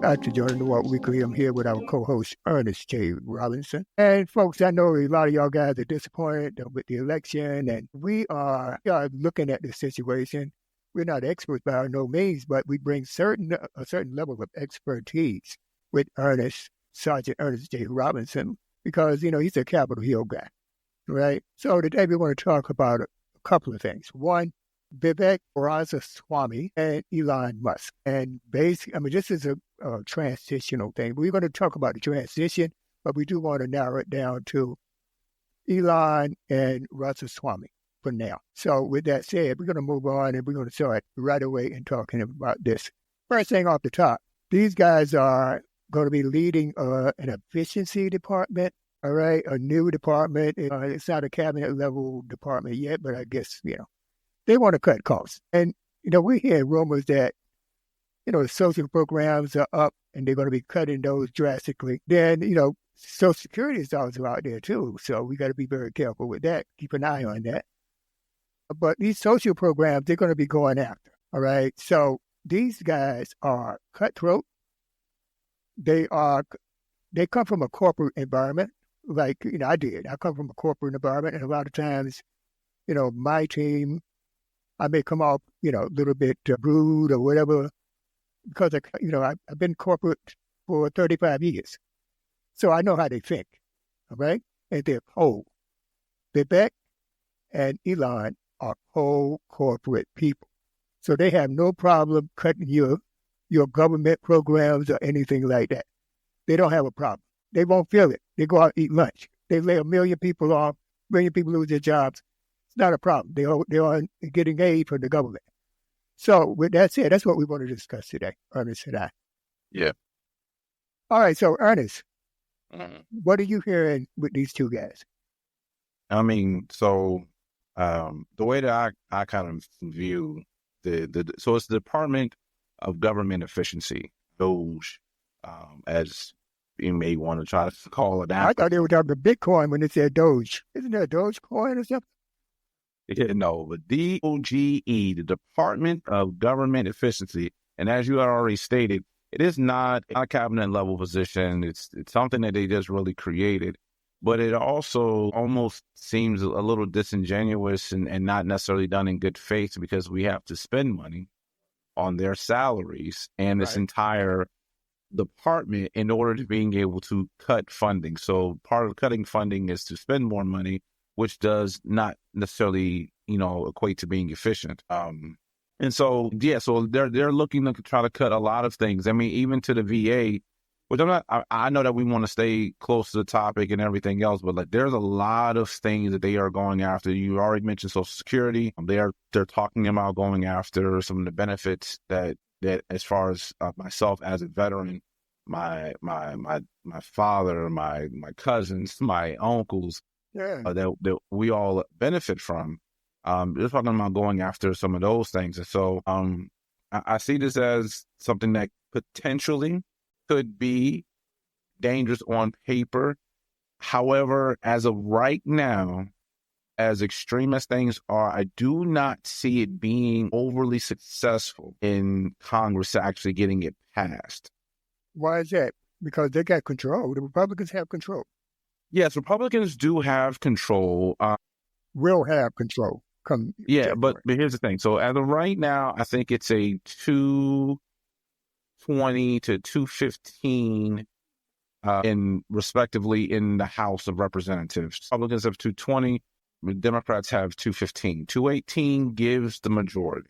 After joining the Walt Weekly, I'm here with our co-host, Ernest J. Robinson. And folks, I know a lot of y'all guys are disappointed with the election, and we are looking at the situation. We're not experts by no means, but we bring a certain level of expertise with Sergeant Ernest J. Robinson, because, he's a Capitol Hill guy, right? So today we want to talk about a couple of things. One, VIvek, Ramaswamy, and Elon Musk. And basically, this is a transitional thing. We're going to talk about the transition, but we do want to narrow it down to Elon and Ramaswamy for now. So with that said, we're going to move on and we're going to start right away in talking about this. First thing off the top, these guys are going to be leading an efficiency department, all right, a new department. It's not a cabinet level department yet, but I guess, they want to cut costs. And, we hear rumors that, the social programs are up and they're going to be cutting those drastically. Then, Social Security is also out there too. So we got to be very careful with that. Keep an eye on that. But these social programs, they're going to be going after. All right. So these guys are cutthroat. They come from a corporate environment. Like, I did. I come from a corporate environment. And a lot of times, my team, I may come off, a little bit rude or whatever, because, I've been corporate for 35 years. So I know how they think, all right? And they're cold. VIvek and Elon are cold corporate people. So they have no problem cutting your government programs or anything like that. They don't have a problem. They won't feel it. They go out and eat lunch. They lay 1 million people off, 1 million people lose their jobs. Not a problem. They are getting aid from the government. So with that said, that's what we want to discuss today, Ernest and I. Yeah. All right. So Ernest, what are you hearing with these two guys? The way that I kind of view so it's the Department of Government Efficiency, DOGE, as you may want to try to call it out. I thought they were talking about Bitcoin when they said Doge. Isn't there a Dogecoin or something? No, but DOGE, the Department of Government Efficiency, and as you already stated, it is not a cabinet level position. It's something that they just really created, but it also almost seems a little disingenuous and not necessarily done in good faith, because we have to spend money on their salaries and this entire department in order to being able to cut funding. So part of cutting funding is to spend more money, which does not necessarily, equate to being efficient. And so they're looking to try to cut a lot of things. I mean, even to the VA, which I know that we want to stay close to the topic and everything else, but there's a lot of things that they are going after. You already mentioned Social Security. They're talking about going after some of the benefits that as far as myself as a veteran, my father, my cousins, my uncles, that we all benefit from. They're talking about going after some of those things. And so I see this as something that potentially could be dangerous on paper. However, as of right now, as extreme as things are, I do not see it being overly successful in Congress actually getting it passed. Why is that? Because they got control. The Republicans have control. Yes, Republicans do have control. Will have control. But here's the thing. So as of right now, I think it's a 220 to 215 respectively in the House of Representatives. Republicans have 220. Democrats have 215. 218 gives the majority.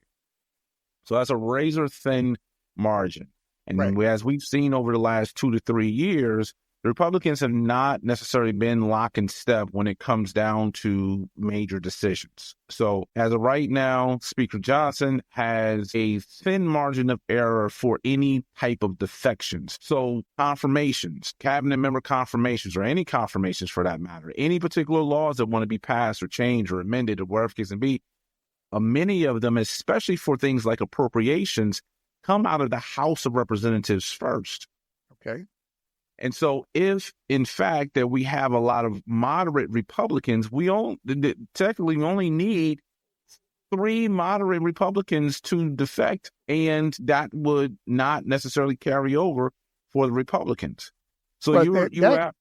So that's a razor thin margin. And as we've seen over the last 2 to 3 years, the Republicans have not necessarily been lock and step when it comes down to major decisions. So as of right now, Speaker Johnson has a thin margin of error for any type of defections. So confirmations, cabinet member confirmations, or any confirmations for that matter, any particular laws that want to be passed or changed or amended or whatever it can be, many of them, especially for things like appropriations, come out of the House of Representatives first. Okay. And so if, in fact, that we have a lot of moderate Republicans, technically we only need 3 moderate Republicans to defect, and that would not necessarily carry over for the Republicans. So But you were yeah, go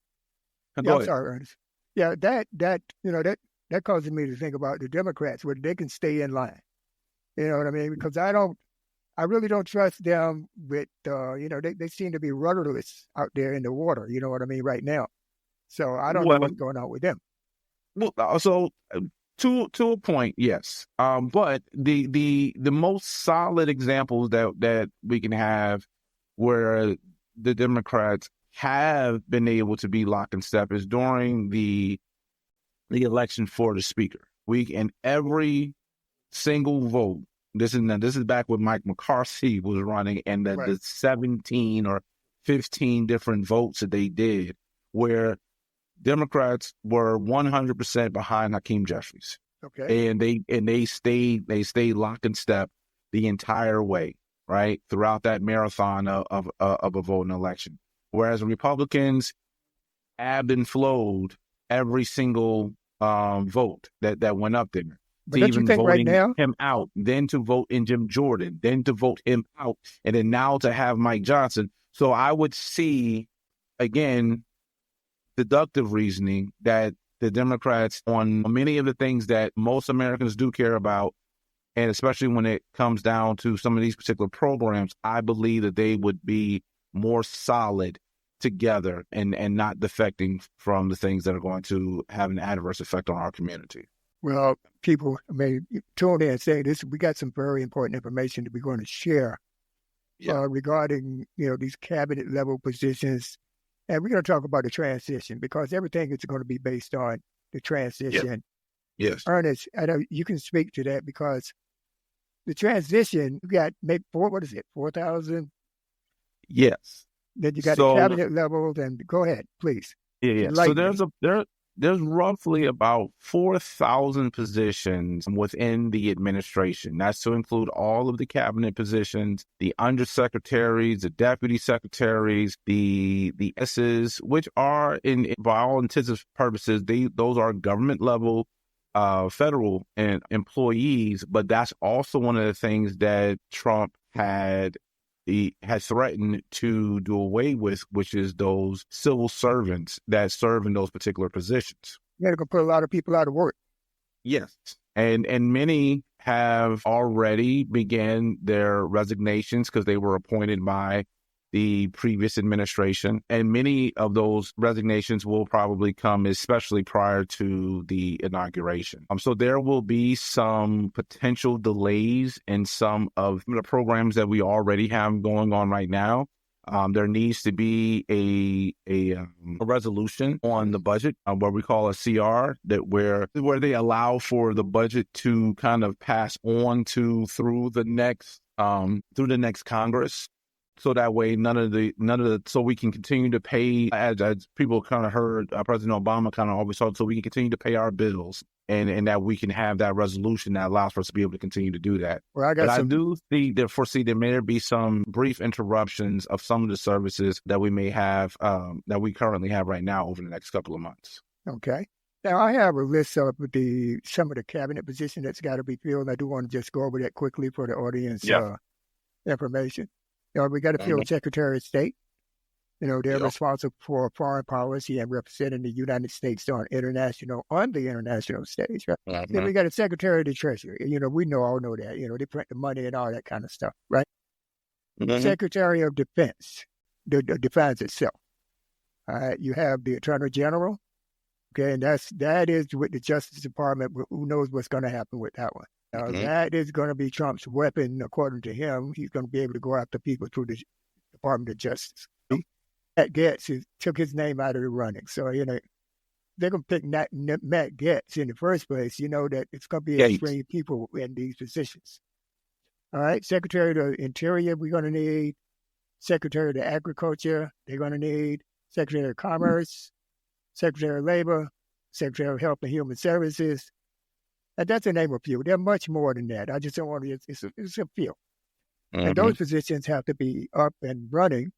I'm ahead. sorry, Ernest. Yeah, that causes me to think about the Democrats, whether they can stay in line. You know what I mean? Because I really don't trust them with, they seem to be rudderless out there in the water. You know what I mean? Right now. So I don't know Well, what's going on with them. so to a point, yes. But the most solid examples that we can have where the Democrats have been able to be locked in step is during the election for the speaker. In every single vote. This is back when Mike McCarthy was running, and the 17 or 15 different votes that they did, where Democrats were 100% behind Hakeem Jeffries. Okay. And they stayed locked in step the entire way, right? Throughout that marathon of a voting election. Whereas Republicans ebbed and flowed every single vote that went up there. But To don't you even think right voting now? him out, then to vote in Jim Jordan, then to vote him out, and then now to have Mike Johnson. So I would see, again, deductive reasoning that the Democrats, on many of the things that most Americans do care about, and especially when it comes down to some of these particular programs, I believe that they would be more solid together and not defecting from the things that are going to have an adverse effect on our community. Well, people may tune in and say this. We got some very important information that we're going to share regarding these cabinet level positions, and we're going to talk about the transition because everything is going to be based on the transition. Yes. Ernest, I know you can speak to that because the transition, you got maybe 4,000? Yes. Then you got the cabinet level. Then go ahead, please. Yeah. So there's roughly about 4,000 positions within the administration. That's to include all of the cabinet positions, the undersecretaries, the deputy secretaries, the S's, which are by all intents and purposes, those are government level federal and employees. But that's also one of the things that Trump he has threatened to do away with, which is those civil servants that serve in those particular positions. You're going to put a lot of people out of work. Yes. And many have already began their resignations because they were appointed by the previous administration. And many of those resignations will probably come, especially prior to the inauguration. So there will be some potential delays in some of the programs that we already have going on right now. There needs to be a resolution on the budget, what we call a CR, where they allow for the budget to kind of pass on through the next Congress. So that way, so we can continue to pay, as people kind of heard President Obama kind of always talk, so we can continue to pay our bills and that we can have that resolution that allows for us to be able to continue to do that. Well, I do foresee there may be some brief interruptions of some of the services that we may have, that we currently have right now over the next couple of months. Okay. Now, I have a list of some of the cabinet positions that's got to be filled. I do want to just go over that quickly for the audience information. We got to fill Secretary of State. They're responsible for foreign policy and representing the United States on the international stage. Right? Mm-hmm. Then we got a Secretary of the Treasury. We all know that. They print the money and all that kind of stuff, right? Mm-hmm. Secretary of Defense, the defense itself. All right, you have the Attorney General. Okay, and that is with the Justice Department. Who knows what's going to happen with that one? That is going to be Trump's weapon, according to him. He's going to be able to go after people through the Department of Justice. Matt Gaetz took his name out of the running. So, they're going to pick Matt Gaetz in the first place. That it's going to be extreme people in these positions. All right, Secretary of the Interior, we're going to need. Secretary of the Agriculture, they're going to need. Secretary of Commerce, Secretary of Labor, Secretary of Health and Human Services. And that's a name of few. They're much more than that. I just don't want to, it's a few. Mm-hmm. And those positions have to be up and running,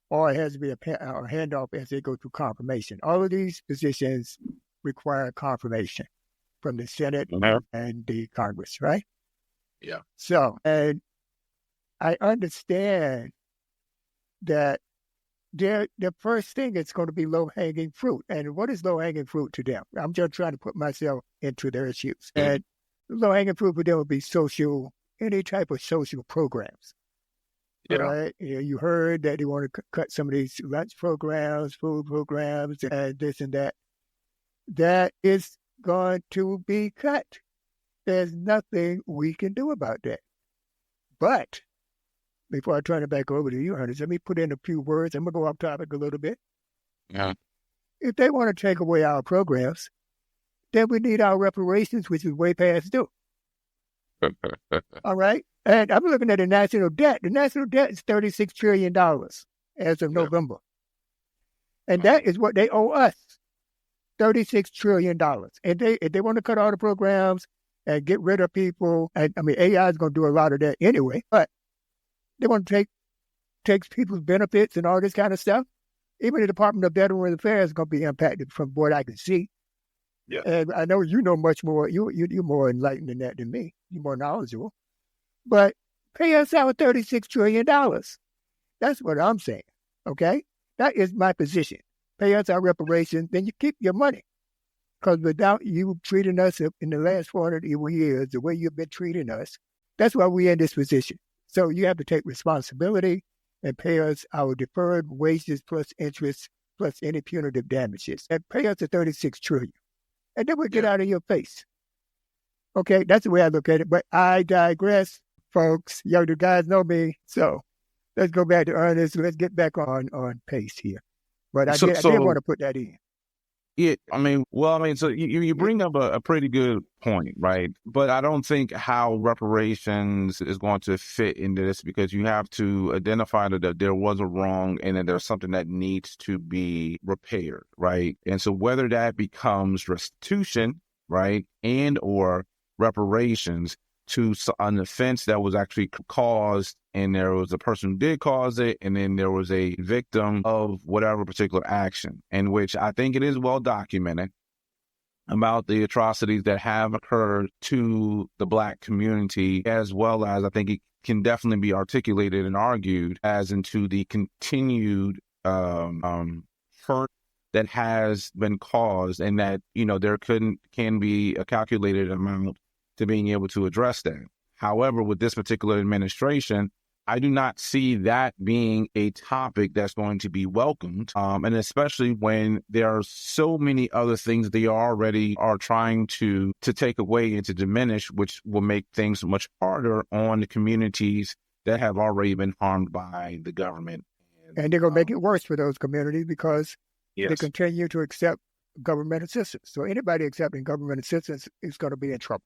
or it has to be a handoff as they go through confirmation. All of these positions require confirmation. from the Senate and the Congress, right? Yeah. So, and I understand that the first thing is going to be low-hanging fruit. And what is low-hanging fruit to them? I'm just trying to put myself into their shoes. And low-hanging fruit for them would be any type of social programs. Yeah. All right. You heard that they want to cut some of these lunch programs, food programs, and this and that. That is going to be cut. There's nothing we can do about that. But before I turn it back over to you, Ernest, let me put in a few words. I'm going to go off topic a little bit. Yeah. If they want to take away our programs, then we need our reparations, which is way past due. All right? And I'm looking at the national debt. The national debt is $36 trillion as of November. And that is what they owe us, $36 trillion. And if they want to cut all the programs and get rid of people, and I mean, AI is going to do a lot of that anyway, but they want to take people's benefits and all this kind of stuff. Even the Department of Veterans Affairs is going to be impacted from what I can see. Yeah. And I know you know much more. You're more enlightened than that than me. You're more knowledgeable. But pay us out $36 trillion. That's what I'm saying. Okay? That is my position. Pay us our reparations, then you keep your money. Because without you treating us in the last 400 years the way you've been treating us, that's why we're in this position. So you have to take responsibility and pay us our deferred wages plus interest plus any punitive damages. And pay us the $36 trillion. And then we'll get out of your face. Okay? That's the way I look at it. But I digress. Folks, the guys know me, so let's go back to Ernest. Let's get back on pace here. But I did want to put that in. Yeah, so you bring up a pretty good point, right? But I don't think how reparations is going to fit into this, because you have to identify that there was a wrong and that there's something that needs to be repaired, right? And so whether that becomes restitution, right, and or reparations to an offense that was actually caused, and there was a person who did cause it, and then there was a victim of whatever particular action, in which I think it is well documented about the atrocities that have occurred to the Black community, as well as I think it can definitely be articulated and argued as into the continued hurt that has been caused, and that, there can be a calculated amount to being able to address that. However, with this particular administration, I do not see that being a topic that's going to be welcomed, and especially when there are so many other things they already are trying to take away and to diminish, which will make things much harder on the communities that have already been harmed by the government. And they're going to make it worse for those communities because they continue to accept government assistance. So anybody accepting government assistance is going to be in trouble.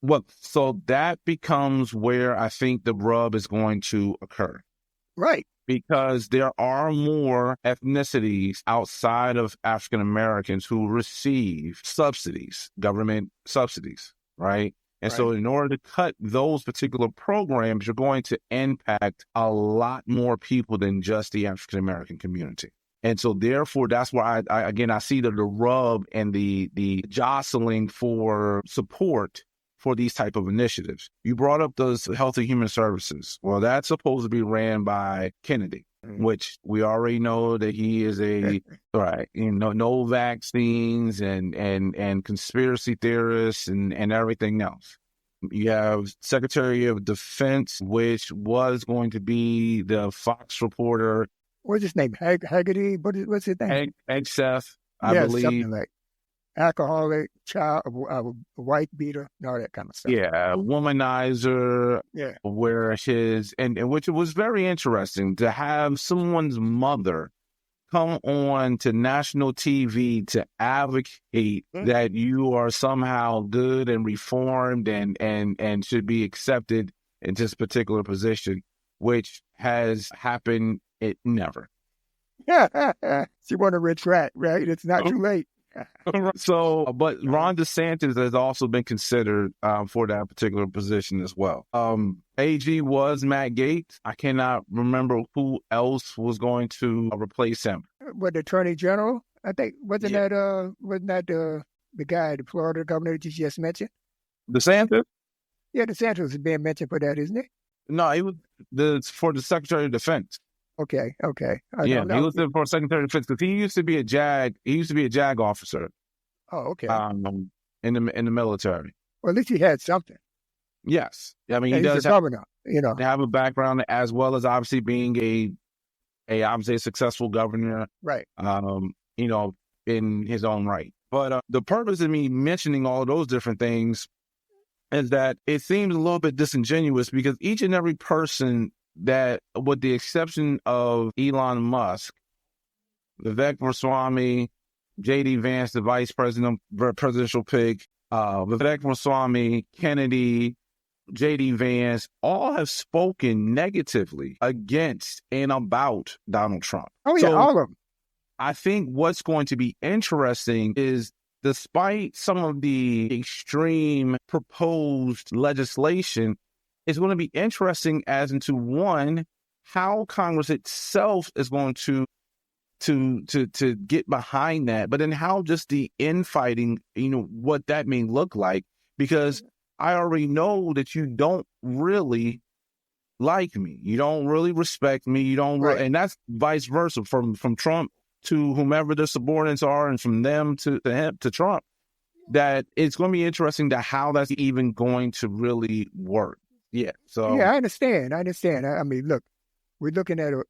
Well, so that becomes where I think the rub is going to occur. Right. Because there are more ethnicities outside of African Americans who receive subsidies, government subsidies, right? And so in order to cut those particular programs, you're going to impact a lot more people than just the African American community. And so therefore, that's why I see the rub and the jostling for support for these type of initiatives. You brought up those Health and Human Services. Well, that's supposed to be ran by Kennedy, which we already know that he is no vaccines and conspiracy theorists and everything else. You have Secretary of Defense, which was going to be the Fox reporter. What's his name? Haggerty? What's his name? Hegseth, I believe. Something like alcoholic, child, wife beater, and all that kind of stuff. Yeah, womanizer. Yeah, where and which was very interesting to have someone's mother come on to national TV to advocate that you are somehow good and reformed and should be accepted in this particular position, which has happened. It never. She want to retract, right? It's not too late. So, but Ron DeSantis has also been considered for that particular position as well. AG was Matt Gaetz. I cannot remember who else was going to replace him. What, the Attorney General? I think wasn't that the the guy, the Florida governor that you just mentioned? DeSantis? Yeah, DeSantis is being mentioned for that, isn't he? No, he was for the Secretary of Defense. Okay. He was there for Secretary of Defense because he used to be a JAG officer. Oh, okay. In the military. Well, at least he had something. Yes, I mean he does a governor. Have a background as well as obviously being obviously a successful governor. Right. In his own right. But the purpose of me mentioning all of those different things is that it seems a little bit disingenuous because each and every person that, with the exception of Elon Musk, VIvek Ramaswamy, J.D. Vance, the vice presidential pick, VIvek Ramaswamy, Kennedy, J.D. Vance, all have spoken negatively against and about Donald Trump. Oh, yeah, all of them. I think what's going to be interesting is, despite some of the extreme proposed legislation, it's going to be interesting as into, one, how Congress itself is going to get behind that, but then how just the infighting, what that may look like, because I already know that you don't really like me. You don't really respect me. You don't, right. And that's vice versa from Trump to whomever the subordinates are, and from them to him, to Trump. That it's going to be interesting to how that's even going to really work. Yeah. So yeah, I understand. I mean, look, we're looking at an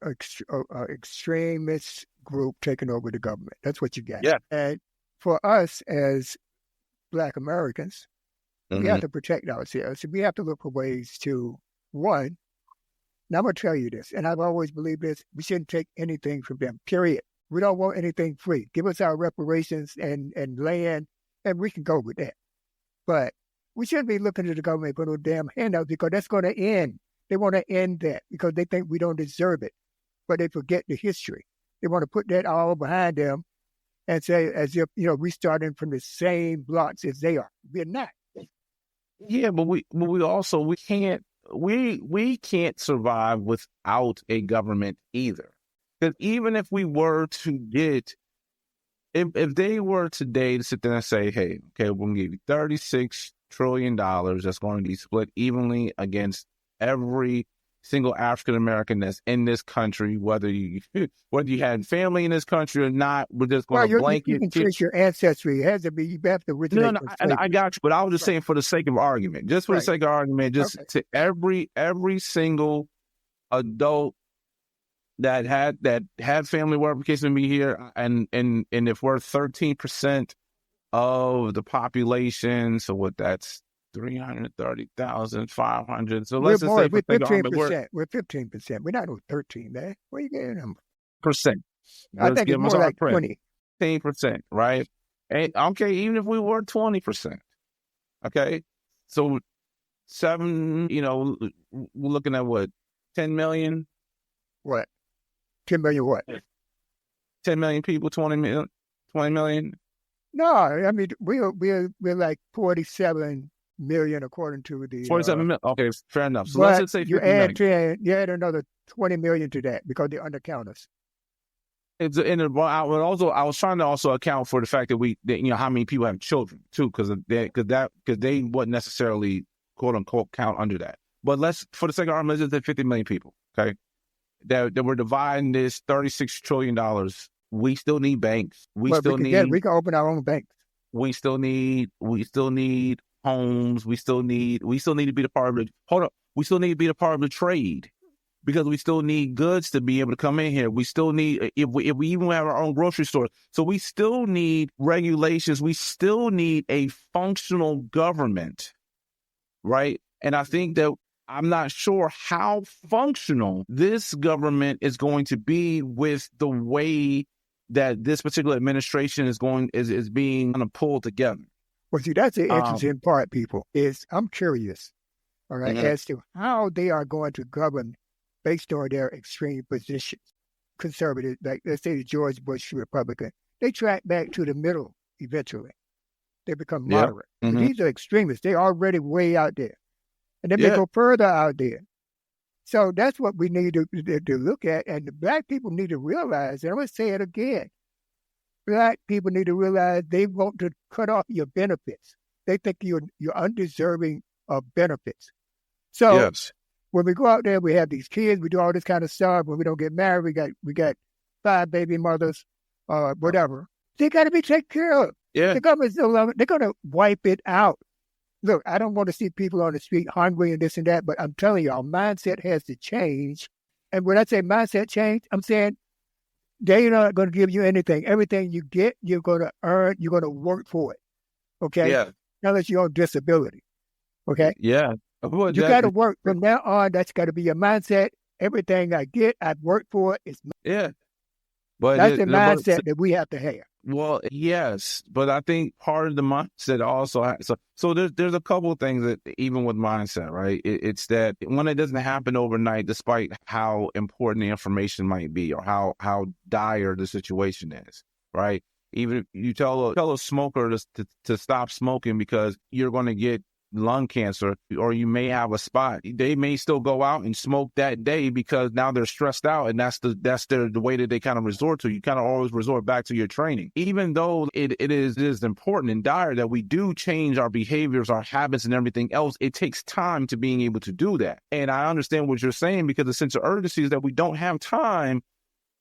extremist group taking over the government. That's what you got. Yeah. And for us as Black Americans, we have to protect ourselves. We have to look for ways to, one, now I'm going to tell you this, and I've always believed this, we shouldn't take anything from them, period. We don't want anything free. Give us our reparations and land, and we can go with that. But we shouldn't be looking at the government for no damn handouts, because that's going to end. They want to end that because they think we don't deserve it. But they forget the history. They want to put that all behind them and say, as if, we starting from the same blocks as they are. We're not. Yeah, but we can't survive without a government either. Because even if we were to get, if they were today to sit there and say, hey, okay, we're going to give you $36 trillion that's going to be split evenly against every single African-American that's in this country, whether you had family in this country or not, we're just going to blanket. You can trace your ancestry. It has to be, you have to originate. No, I got you, but I was just saying for the sake of argument, the sake of argument, to every single adult that had family verification to be here, and if we're 13% of the population, so what, that's 330,500. So let's just say we're 15%. We're 15%. We're not 13, man. Where you getting them? Percent. I think it's more like 20. 15%, right? And okay, even if we were 20%, okay, so we're looking at what, 10 million? What? 10 million what? 10 million people, 20 million? No, I mean, we're like 47 million according to the 47 million. Okay, fair enough. So let's just say you add another 20 million to that because they undercount us. I was trying to also account for the fact that how many people have children too, because they wouldn't necessarily quote unquote count under that. But for the sake of argument, let's just say 50 million people. Okay, that we're dividing this $36 trillion. We still need banks. We can open our own banks. We still need homes. We still need to be the part of we still need to be the part of the trade, because we still need goods to be able to come in here. We still need, if we even have our own grocery store. So we still need regulations. We still need a functional government, right? And I think that I'm not sure how functional this government is going to be with the way that this particular administration is being kind of pulled together. Well, see, that's the interesting part, people, is I'm curious, all right, as to how they are going to govern based on their extreme positions. Conservative, like let's say the George Bush Republican, they track back to the middle eventually. They become moderate. Mm-hmm. These are extremists. They're already way out there. And then they go further out there. So that's what we need to look at. And the Black people need to realize, and I'm going to say it again, Black people need to realize they want to cut off your benefits. They think you're undeserving of benefits. So Yes. when we go out there, we have these kids, we do all this kind of stuff. When we don't get married, we got 5 baby mothers, whatever. They got to be taken care of. Yeah. The government's still loving. They're going to wipe it out. Look, I don't want to see people on the street hungry and this and that, but I'm telling you, our mindset has to change. And when I say mindset change, I'm saying they're not going to give you anything. Everything you get, you're going to earn. You're going to work for it. Okay? Yeah. Unless you're on disability. Okay? Yeah. Well, You got to work from now on. That's got to be your mindset. Everything I get, I've worked for it. Yeah. But that's the mindset that we have to have. Well, yes, but I think part of the mindset also. So there's a couple of things that even with mindset, right? It's that when it doesn't happen overnight, despite how important the information might be or how dire the situation is, right? Even if you tell a smoker to stop smoking because you're going to get lung cancer or you may have a spot, they may still go out and smoke that day because now they're stressed out, and that's the way that they kind of resort to. You kind of always resort back to your training, even though it is important and dire that we do change our behaviors, our habits, and everything else. It takes time to being able to do that, and I understand what you're saying, because the sense of urgency is that we don't have time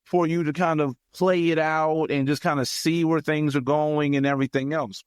for you to kind of play it out and just kind of see where things are going and everything else.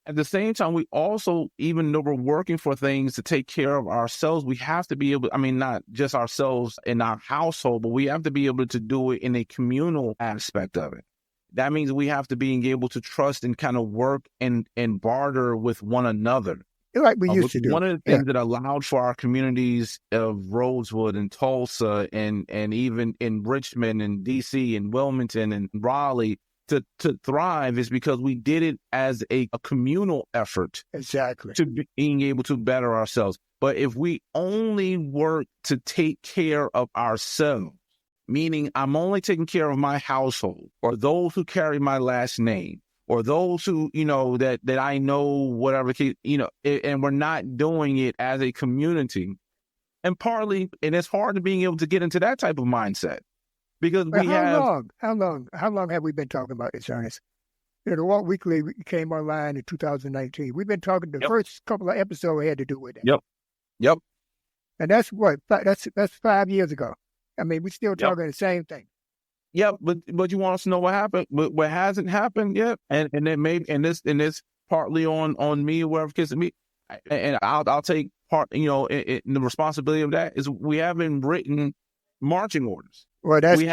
At the same time, we also, even though we're working for things to take care of ourselves, we have to be able, not just ourselves in our household, but we have to be able to do it in a communal aspect of it. That means we have to be able to trust and kind of work and barter with one another. Like we used to do. One of the things that allowed for our communities of Rosewood and Tulsa and even in Richmond and DC and Wilmington and Raleigh to thrive is because we did it as a communal effort. Exactly. To being able to better ourselves. But if we only work to take care of ourselves, meaning I'm only taking care of my household or those who carry my last name or those who, that I know, whatever, and we're not doing it as a community. And partly, and it's hard to being able to get into that type of mindset. Because how long have we been talking about this, Ernest? The Walt Weekly came online in 2019. We've been talking, the first couple of episodes had to do with that. Yep. And that's what, that's 5 years ago. We're still talking the same thing. Yep, but you want us to know what happened, what hasn't happened yet, and then maybe, and this partly on me, wherever it is me, and I'll take part, in the responsibility of that is we haven't written marching orders. Well, that's we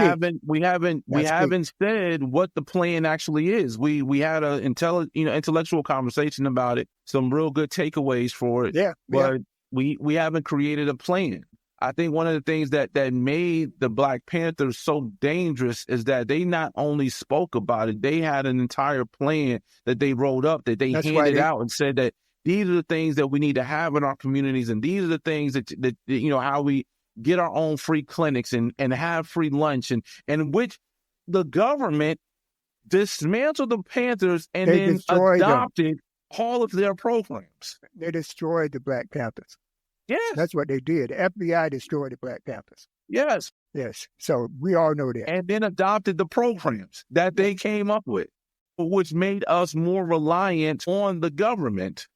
haven't said what the plan actually is. We had a intellectual conversation about it, some real good takeaways for it. But we haven't created a plan. I think one of the things that made the Black Panthers so dangerous is that they not only spoke about it, they had an entire plan that they wrote up, that they handed out and said that these are the things that we need to have in our communities, and these are the things that how we get our own free clinics and have free lunch, and which the government dismantled the Panthers and then adopted all of their programs. They destroyed the Black Panthers. Yes. That's what they did. The FBI destroyed the Black Panthers. Yes. So we all know that. And then adopted the programs that they came up with, which made us more reliant on the government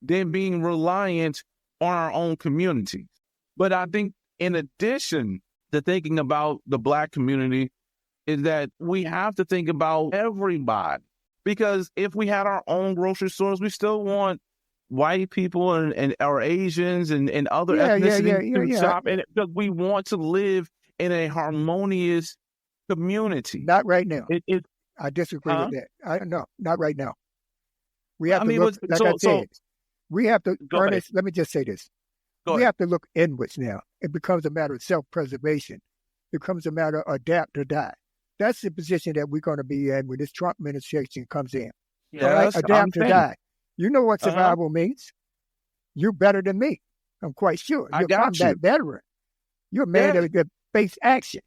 than being reliant on our own community. But I think in addition to thinking about the Black community is that we have to think about everybody. Because if we had our own grocery stores, we still want white people and our Asians and other ethnicities to shop in it, because we want to live in a harmonious community. Not right now. I disagree with that. No, not right now. We have to look, I said, we have to, Ernest, let me just say this. We have to look inwards now. It becomes a matter of self-preservation. It becomes a matter of adapt or die. That's the position that we're going to be in when this Trump administration comes in. Yes, adapt or die. You know what survival means. You're better than me. I'm quite sure. You're a combat veteran. You're a man that face action.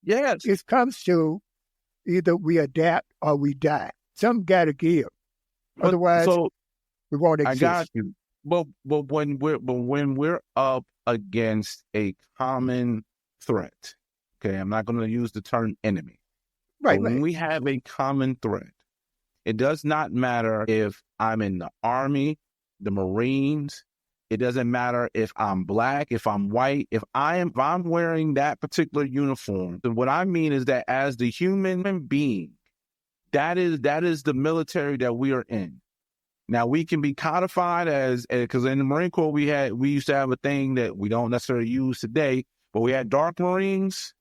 Yes. It comes to either we adapt or we die. Some got to give. Otherwise, we won't exist. I got you. But when we're up against a common threat, okay, I'm not going to use the term enemy, Right, But when right. we have a common thread, it does not matter if I'm in the Army, the Marines. It doesn't matter if I'm black, if I'm white, if I'm wearing that particular uniform. Then what I mean is that as the human being, that is the military that we are in. Now we can be codified as, because in the Marine Corps we used to have a thing that we don't necessarily use today, but we had dark Marines,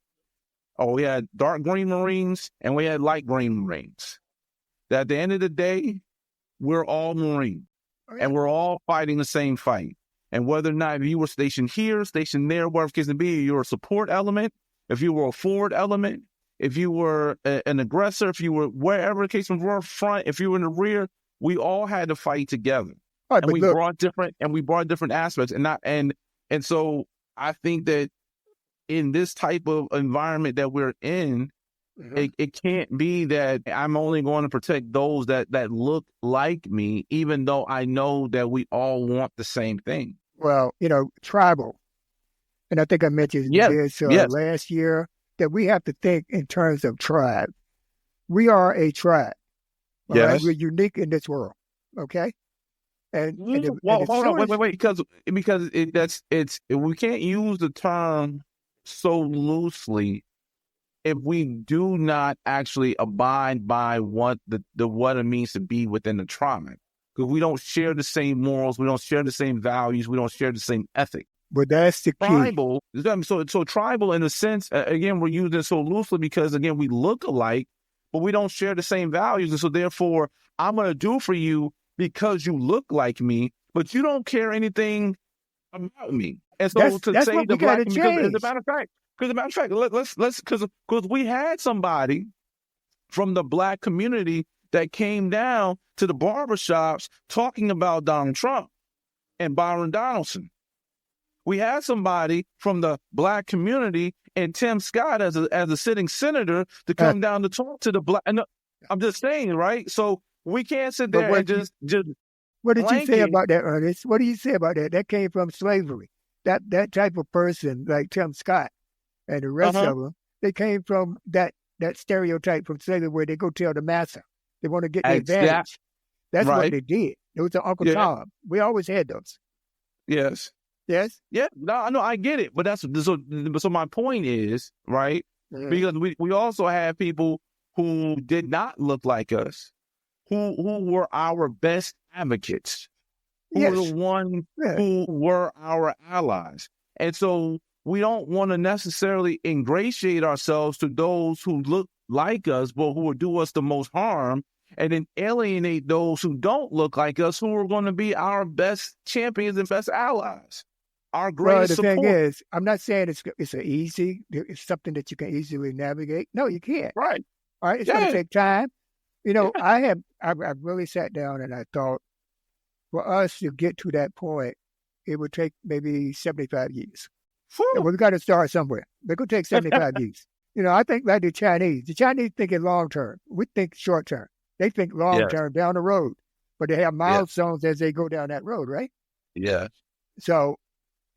or we had dark green Marines, and we had light green Marines. That at the end of the day, we're all Marine, and we're all fighting the same fight. And whether or not if you were stationed here, stationed there, whatever the case may be, you're a support element, if you were a forward element, if you were an aggressor, if you were wherever the case was, front, if you were in the rear, we all had to fight together. Right, and we brought different aspects. And so I think that in this type of environment that we're in, it can't be that I'm only going to protect those that look like me, even though I know that we all want the same thing. Well, tribal. And I think I mentioned this last year, that we have to think in terms of tribe. We are a tribe. Yes. Right? We're unique in this world. Okay? Hold on, wait, because we can't use the term so loosely if we do not actually abide by what what it means to be within the tribe. Because we don't share the same morals, we don't share the same values, we don't share the same ethic. But that's the key. Tribal, so tribal in a sense, again, we're using it so loosely because, again, we look alike, but we don't share the same values. And so therefore, I'm going to do for you because you look like me, but you don't care anything about me. And so that's say what the we black, gotta change. as a matter of fact, because we had somebody from the black community that came down to the barbershops talking about Donald Trump and Byron Donaldson. We had somebody from the black community and Tim Scott as a sitting senator to come down to talk to the black. And I'm just saying, right? So we can't sit there and just. What did you say about that, Ernest? What do you say about that? That came from slavery. That type of person, like Tim Scott and the rest of them, they came from that stereotype from slavery where they go tell the master they want to get the advantage. That's what they did. It was Uncle Tom. We always had those. Yes. Yes. Yeah. No, I get it, but that's so. My point is, right? Mm-hmm. Because we also have people who did not look like us, who were our best advocates, who were the ones who were our allies, and so we don't want to necessarily ingratiate ourselves to those who look like us, but who will do us the most harm, and then alienate those who don't look like us, who are going to be our best champions and best allies. Our greatest support. Thing is, I'm not saying it's something that you can easily navigate. No, you can't. Right. All right. It's going to take time. I really sat down and I thought for us to get to that point, it would take maybe 75 years. We've got to start somewhere. They're going to take 75 years. I think like the Chinese. The Chinese think in long term. We think short term. They think long term down the road. But they have milestones as they go down that road, right? Yeah. So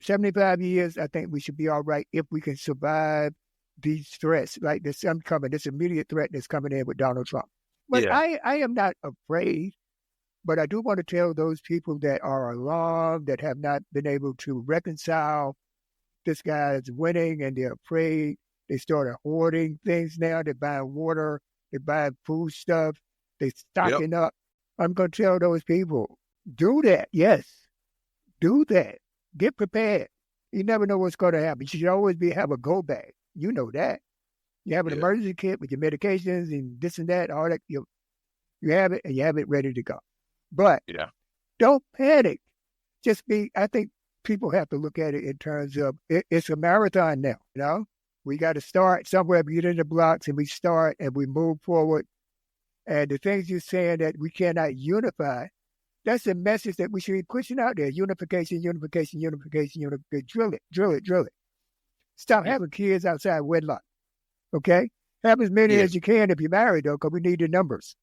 75 years, I think we should be all right if we can survive these threats, like this immediate threat that's coming in with Donald Trump. But I am not afraid, but I do want to tell those people that are alarmed, that have not been able to reconcile this guy is winning and they're afraid. They started hoarding things now. They're buying water. They're buying food stuff. They're stocking up. I'm going to tell those people, do that. Yes, do that. Get prepared. You never know what's going to happen. You should always have a go bag. You know that. You have an emergency kit with your medications and this and that, all that. You have it and you have it ready to go. But don't panic. I think people have to look at it in terms of it's a marathon now. We got to start somewhere, we get in the blocks and we start and we move forward. And the things you're saying that we cannot unify, that's a message that we should be pushing out there. Unification. Drill it. Stop having kids outside wedlock. Okay? Have as many as you can if you're married, though, because we need the numbers.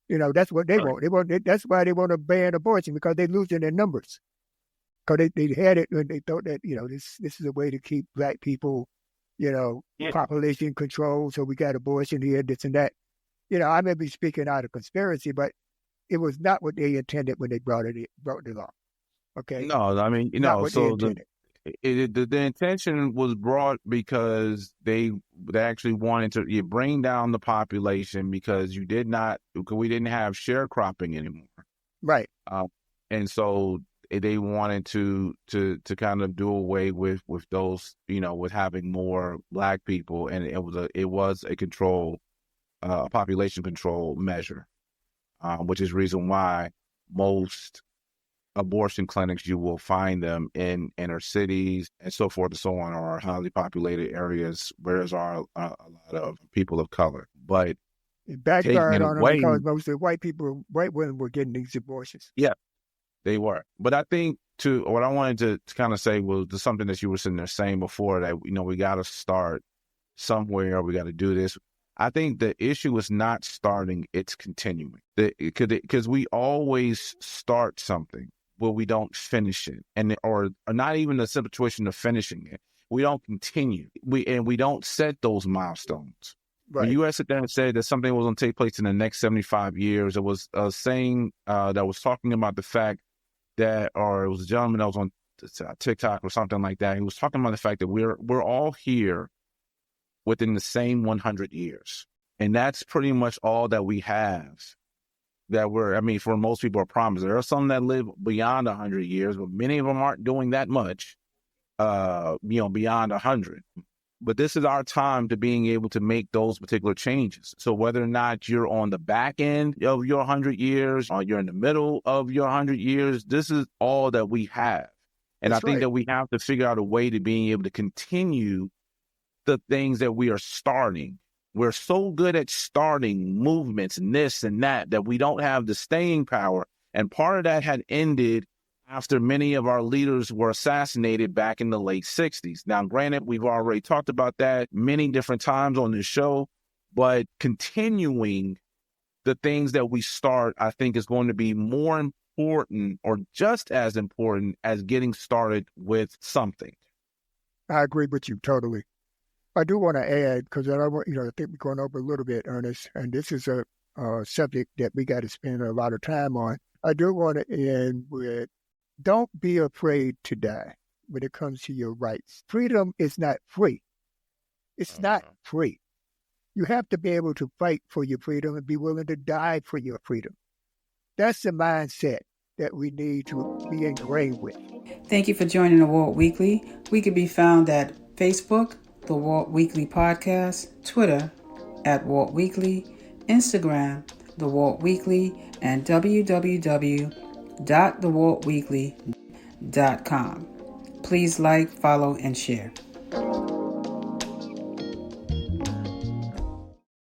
That's what they want. That's why they want to ban abortion, because they're losing their numbers. Because they had it and they thought that, this is a way to keep black people population control. So we got abortion here, this and that. I may be speaking out of conspiracy, but it was not what they intended when they brought the law. Okay. No, I mean, so the intention was brought because they actually wanted to bring down the population because we didn't have sharecropping anymore. Right. And so they wanted to kind of do away with those, with having more Black people, and it was a population control measure, which is reason why most abortion clinics, you will find them in inner cities and so forth and so on, or highly populated areas where there are a lot of people of color. But it backfired on them because most of the white women were getting these abortions. Yeah, they were. But I think what I wanted to kind of say was something that you were sitting there saying before, that we got to start somewhere. We got to do this. I think the issue is not starting; it's continuing. Because we always start something, but we don't finish it, or not even the situation of finishing it. We don't continue. We don't set those milestones. Right. When you had sit there and said that something was going to take place in the next 75 years, it was a saying that was talking about the fact that, or it was a gentleman that was on TikTok or something like that. He was talking about the fact that we're all here within the same 100 years, and that's pretty much all that we have. For most people are promised. There are some that live beyond 100 years, but many of them aren't doing that much, beyond 100. But this is our time to being able to make those particular changes. So whether or not you're on the back end of your 100 years or you're in the middle of your 100 years, this is all that we have. And I think that we have to figure out a way to being able to continue the things that we are starting. We're so good at starting movements and this and that we don't have the staying power. And part of that had ended after many of our leaders were assassinated back in the late 60s. Now, granted, we've already talked about that many different times on this show, but continuing the things that we start, I think, is going to be more important, or just as important as getting started with something. I agree with you totally. I do want to add, because I think we're going over a little bit, Ernest, and this is a subject that we got to spend a lot of time on. I do want to end with, don't be afraid to die when it comes to your rights. Freedom is not free. It's not free. You have to be able to fight for your freedom and be willing to die for your freedom. That's the mindset that we need to be ingrained with. Thank you for joining the Walt Weekly. We can be found at Facebook, the Walt Weekly Podcast, Twitter at Walt Weekly, Instagram, the Walt Weekly, and www.thewaltweekly.com. Please like, follow, and share.